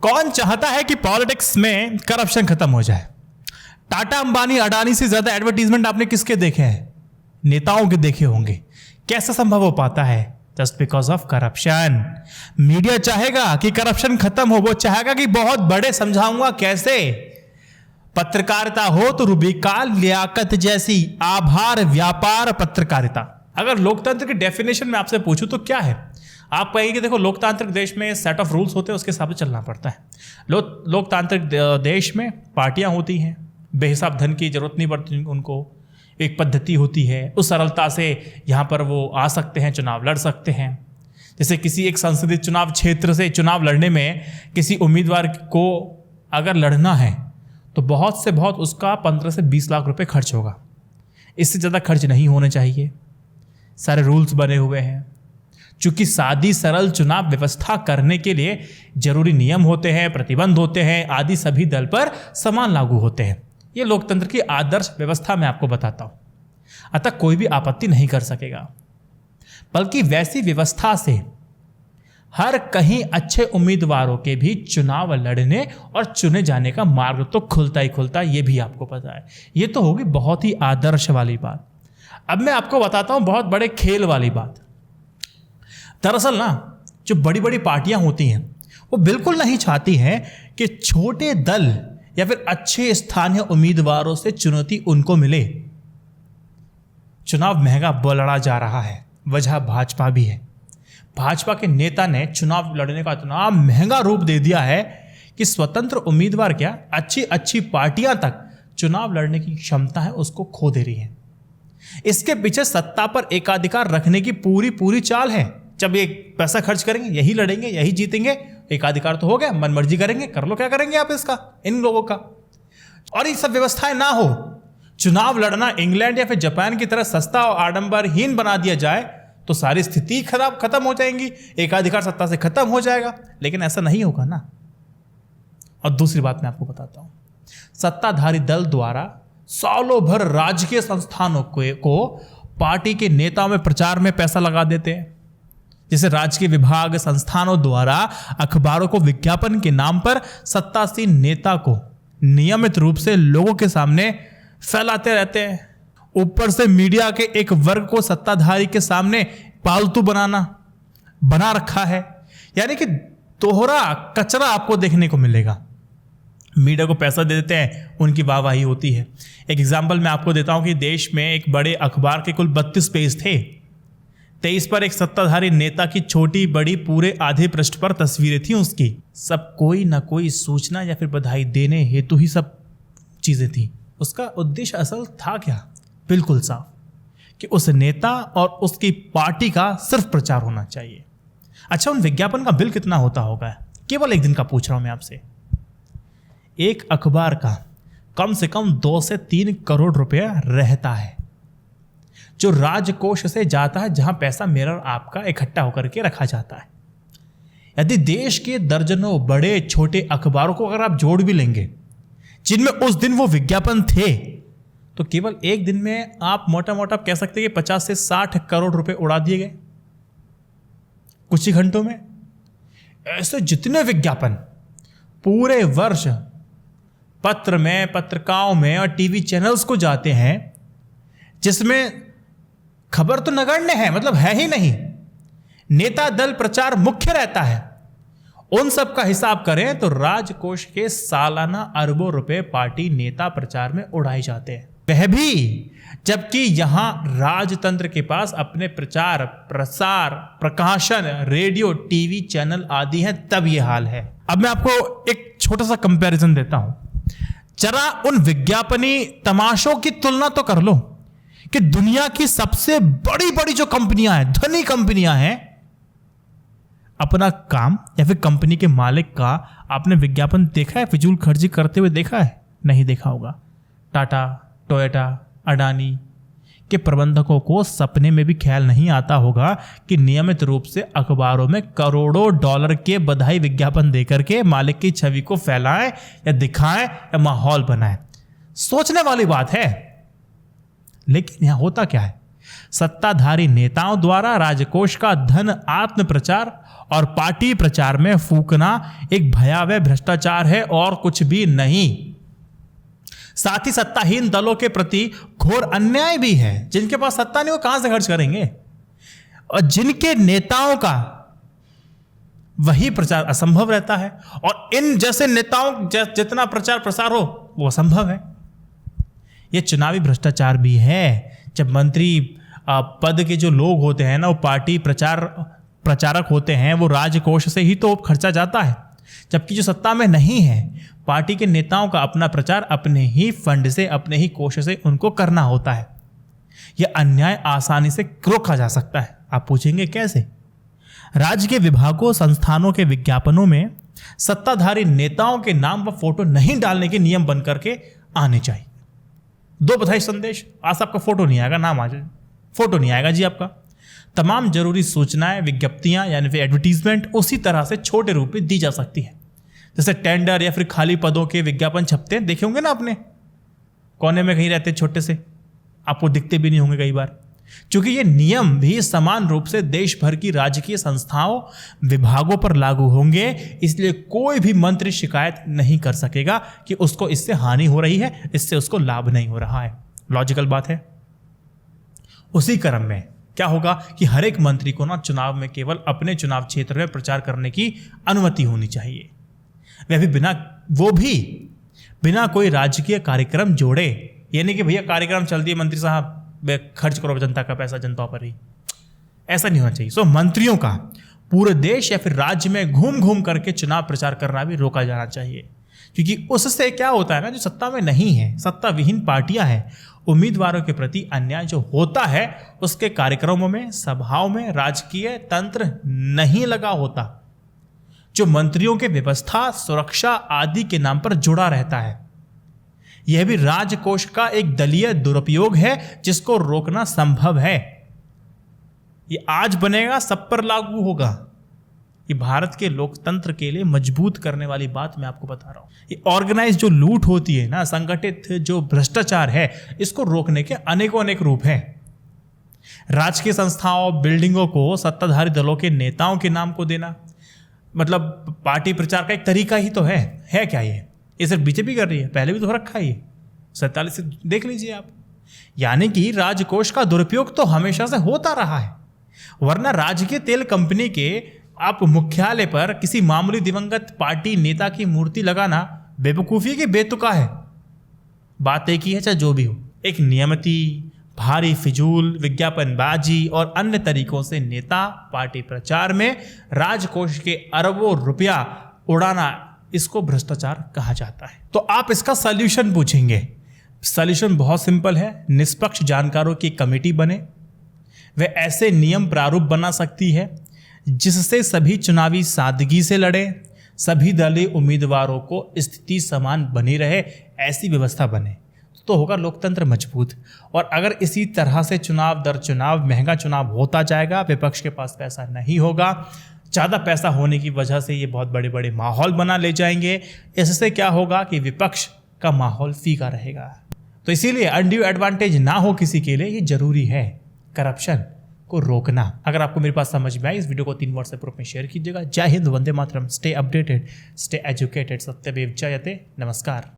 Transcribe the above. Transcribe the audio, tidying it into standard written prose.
कौन चाहता है कि पॉलिटिक्स में करप्शन खत्म हो जाए? टाटा, अंबानी, अडानी से ज्यादा एडवर्टीजमेंट आपने किसके देखे हैं? नेताओं के देखे होंगे। कैसे संभव हो पाता है? Just because of corruption. Media चाहेगा कि करप्शन खत्म हो, वो चाहेगा कि बहुत बड़े समझाऊंगा कैसे। पत्रकारिता हो तो रुबिका लियाकत जैसी आभार व्यापार पत्रकारिता। अगर लोकतंत्र की डेफिनेशन में आपसे पूछूं तो क्या है? आप कहेंगे कि देखो, लोकतांत्रिक देश में सेट ऑफ रूल्स होते हैं, उसके हिसाब से चलना पड़ता है। लोकतांत्रिक देश में पार्टियां होती हैं, बेहिसाब धन की जरूरत नहीं पड़ती उनको, एक पद्धति होती है, उस सरलता से यहाँ पर वो आ सकते हैं, चुनाव लड़ सकते हैं। जैसे किसी एक संसदीय चुनाव क्षेत्र से चुनाव लड़ने में किसी उम्मीदवार को अगर लड़ना है तो बहुत से बहुत उसका 15 से 20 लाख रुपए खर्च होगा। इससे ज़्यादा खर्च नहीं होने चाहिए। सारे रूल्स बने हुए हैं। चूंकि सादी सरल चुनाव व्यवस्था करने के लिए जरूरी नियम होते हैं, प्रतिबंध होते हैं आदि, सभी दल पर समान लागू होते हैं। ये लोकतंत्र की आदर्श व्यवस्था मैं आपको बताता हूं। अतः कोई भी आपत्ति नहीं कर सकेगा, बल्कि वैसी व्यवस्था से हर कहीं अच्छे उम्मीदवारों के भी चुनाव लड़ने और चुने जाने का मार्ग तो खुलता ही खुलता, ये भी आपको पता है। ये तो होगी बहुत ही आदर्श वाली बात। अब मैं आपको बताता हूं बहुत बड़े खेल वाली बात। दरअसल ना, जो बड़ी बड़ी पार्टियां होती हैं वो बिल्कुल नहीं चाहती हैं कि छोटे दल या फिर अच्छे स्थानीय उम्मीदवारों से चुनौती उनको मिले। चुनाव महंगा लड़ा जा रहा है, वजह भाजपा भी है। भाजपा के नेता ने चुनाव लड़ने का इतना महंगा रूप दे दिया है कि स्वतंत्र उम्मीदवार क्या, अच्छी अच्छी पार्टियां तक चुनाव लड़ने की क्षमता है उसको खो दे रही है। इसके पीछे सत्ता पर एकाधिकार रखने की पूरी चाल है। जब ये पैसा खर्च करेंगे, यही लड़ेंगे, यही जीतेंगे, एकाधिकार तो हो गया, मनमर्जी करेंगे, कर लो, क्या करेंगे आप इसका, इन लोगों का। और ये सब व्यवस्थाएं ना हो, चुनाव लड़ना इंग्लैंड या फिर जापान की तरह सस्ता और आडंबरहीन बना दिया जाए तो सारी स्थिति खत्म हो जाएंगी, एकाधिकार सत्ता से खत्म हो जाएगा। लेकिन ऐसा नहीं होगा ना। और दूसरी बात मैं आपको बताता हूं, सत्ताधारी दल द्वारा सालों भर राजकीय संस्थानों को पार्टी के नेताओं में प्रचार में पैसा लगा देते हैं। जैसे राजकीय विभाग संस्थानों द्वारा अखबारों को विज्ञापन के नाम पर सत्तासीन नेता को नियमित रूप से लोगों के सामने फैलाते रहते हैं। ऊपर से मीडिया के एक वर्ग को सत्ताधारी के सामने पालतू बना रखा है। यानी कि दोहरा कचरा आपको देखने को मिलेगा। मीडिया को पैसा दे देते हैं, उनकी वाहवाही होती है। एक एग्जाम्पल मैं आपको देता हूं कि देश में एक बड़े अखबार के कुल 32 पेज थे। 23 पर एक सत्ताधारी नेता की छोटी बड़ी पूरे आधे पृष्ठ पर तस्वीरें थी उसकी। सब कोई ना कोई सूचना या फिर बधाई देने हेतु ही सब चीजें थी। उसका उद्देश्य असल था क्या? बिल्कुल साफ, कि उस नेता और उसकी पार्टी का सिर्फ प्रचार होना चाहिए। अच्छा, उन विज्ञापन का बिल कितना होता होगा? केवल एक दिन का पूछ रहा हूं मैं आपसे। एक अखबार का कम से कम 2 से 3 करोड़ रुपया रहता है, जो राजकोष से जाता है, जहां पैसा मेरा और आपका इकट्ठा होकर के रखा जाता है। यदि देश के दर्जनों बड़े छोटे अखबारों को अगर आप जोड़ भी लेंगे जिनमें उस दिन वो विज्ञापन थे, तो केवल एक दिन में आप मोटा कह सकते हैं कि 50 से 60 करोड़ रुपए उड़ा दिए गए कुछ ही घंटों में। ऐसे जितने विज्ञापन पूरे वर्ष पत्र में, पत्रिकाओं में और टीवी चैनल्स को जाते हैं, जिसमें खबर तो नगण्य है, मतलब है ही नहीं, नेता दल प्रचार मुख्य रहता है, उन सब का हिसाब करें तो राजकोष के सालाना अरबों रुपए पार्टी नेता प्रचार में उड़ाए जाते हैं। वह भी जबकि यहां राजतंत्र के पास अपने प्रचार, प्रसार, प्रकाशन, रेडियो, टीवी चैनल आदि हैं, तब यह हाल है। अब मैं आपको एक छोटा सा कंपैरिजन देता हूं। जरा उन विज्ञापनी तमाशों की तुलना तो कर लो कि दुनिया की सबसे बड़ी बड़ी जो कंपनियां हैं, धनी कंपनियां हैं, अपना काम या फिर कंपनी के मालिक का आपने विज्ञापन देखा है फिजूल खर्ची करते हुए देखा है? नहीं देखा होगा। टाटा, टोयोटा, अडानी के प्रबंधकों को सपने में भी ख्याल नहीं आता होगा कि नियमित रूप से अखबारों में करोड़ों डॉलर के बधाई विज्ञापन देकर के मालिक की छवि को फैलाएं या दिखाएं या माहौल बनाएं। सोचने वाली बात है। लेकिन यहां होता क्या है सत्ताधारी नेताओं द्वारा राजकोष का धन आत्म प्रचार और पार्टी प्रचार में फूकना एक भयावह भ्रष्टाचार है और कुछ भी नहीं। साथ ही सत्ताहीन दलों के प्रति घोर अन्याय भी है। जिनके पास सत्ता नहीं, वो कहां से खर्च करेंगे? और जिनके नेताओं का वही प्रचार असंभव रहता है, और इन जैसे नेताओं जितना प्रचार प्रसार हो वो असंभव है। यह चुनावी भ्रष्टाचार भी है। जब मंत्री पद के जो लोग होते हैं ना, वो पार्टी प्रचारक होते हैं, वो राजकोष से ही तो खर्चा जाता है। जबकि जो सत्ता में नहीं है, पार्टी के नेताओं का अपना प्रचार अपने ही फंड से, अपने ही कोष से उनको करना होता है। यह अन्याय आसानी से रोका जा सकता है। आप पूछेंगे कैसे? राज्य के विभागों, संस्थानों के विज्ञापनों में सत्ताधारी नेताओं के नाम व फोटो नहीं डालने के नियम बन करके आने चाहिए। 2 बधाई संदेश, आज आपका फोटो नहीं आएगा, नाम आ जाए, फोटो नहीं आएगा जी आपका। तमाम जरूरी सूचनाएं, विज्ञप्तियां यानी फिर एडवर्टीजमेंट उसी तरह से छोटे रूप में दी जा सकती है। जैसे टेंडर या फिर खाली पदों के विज्ञापन छपते हैं, देखे होंगे ना आपने, कोने में कहीं रहते छोटे से, आपको दिखते भी नहीं होंगे कई बार। क्योंकि ये नियम भी समान रूप से देश भर की राजकीय संस्थाओं, विभागों पर लागू होंगे, इसलिए कोई भी मंत्री शिकायत नहीं कर सकेगा कि उसको इससे हानि हो रही है, इससे उसको लाभ नहीं हो रहा है। लॉजिकल बात है। उसी क्रम में क्या होगा कि हर एक मंत्री को ना चुनाव में केवल अपने चुनाव क्षेत्र में प्रचार करने की अनुमति होनी चाहिए, वो भी बिना कोई राजकीय कार्यक्रम जोड़े। यानी कि भैया कार्यक्रम चल दिए, मंत्री साहब खर्च करो जनता का पैसा जनता पर ही, ऐसा नहीं होना चाहिए। सो मंत्रियों का पूरे देश या फिर राज्य में घूम घूम करके चुनाव प्रचार करना भी रोका जाना चाहिए। क्योंकि उससे क्या होता है ना, जो सत्ता में नहीं है, सत्ता विहीन पार्टियां हैं, उम्मीदवारों के प्रति अन्याय जो होता है उसके कार्यक्रमों में, सभाओं में राजकीय तंत्र नहीं लगा होता, जो मंत्रियों के व्यवस्था, सुरक्षा आदि के नाम पर जुड़ा रहता है। यह भी राजकोष का एक दलीय दुरुपयोग है जिसको रोकना संभव है। ये आज बनेगा, सब पर लागू होगा। ये भारत के लोकतंत्र के लिए मजबूत करने वाली बात मैं आपको बता रहा हूं। ये ऑर्गेनाइज जो लूट होती है ना, संगठित जो भ्रष्टाचार है, इसको रोकने के अनेकों अनेक रूप हैं। राजकीय संस्थाओं, बिल्डिंगों को सत्ताधारी दलों के नेताओं के नाम को देना, मतलब पार्टी प्रचार का एक तरीका ही तो है क्या ये सिर्फ बीजेपी कर रही है? पहले भी तो हो रखा है ये, 47 से देख लीजिए आप। यानी कि राजकोष का दुरुपयोग तो हमेशा से होता रहा है। वरना राजकीय तेल कंपनी के आप मुख्यालय पर किसी मामूली दिवंगत पार्टी नेता की मूर्ति लगाना बेवकूफ़ी की बेतुका है। बात एक ही है, चाहे जो भी हो। एक नियमिती, भारी फिजूल विज्ञापनबाजी और अन्य तरीकों से नेता पार्टी प्रचार में राजकोष के अरबों रुपया उड़ाना, इसको भ्रष्टाचार कहा जाता है। तो आप इसका सॉल्यूशन पूछेंगे। सॉल्यूशन बहुत सिंपल है। निष्पक्ष जानकारों की कमेटी बने, वे ऐसे नियम प्रारूप बना सकती है जिससे सभी चुनावी सादगी से लड़े, सभी दलीय उम्मीदवारों को स्थिति समान बनी रहे, ऐसी व्यवस्था बने तो होगा लोकतंत्र मजबूत। और अगर इसी तरह से चुनाव दर चुनाव महंगा चुनाव होता जाएगा, विपक्ष के पास पैसा नहीं होगा, ज़्यादा पैसा होने की वजह से ये बहुत बड़े बड़े माहौल बना ले जाएंगे। इससे क्या होगा कि विपक्ष का माहौल फीका रहेगा। तो इसीलिए अनड्यू एडवांटेज ना हो किसी के लिए, ये जरूरी है करप्शन को रोकना। अगर आपको मेरी बात समझ में आई, इस वीडियो को 3 व्हाट्सएप ग्रुप में शेयर कीजिएगा। जय Hind, Vande Mataram, stay updated, stay educated, सत्यमेव जयते। नमस्कार।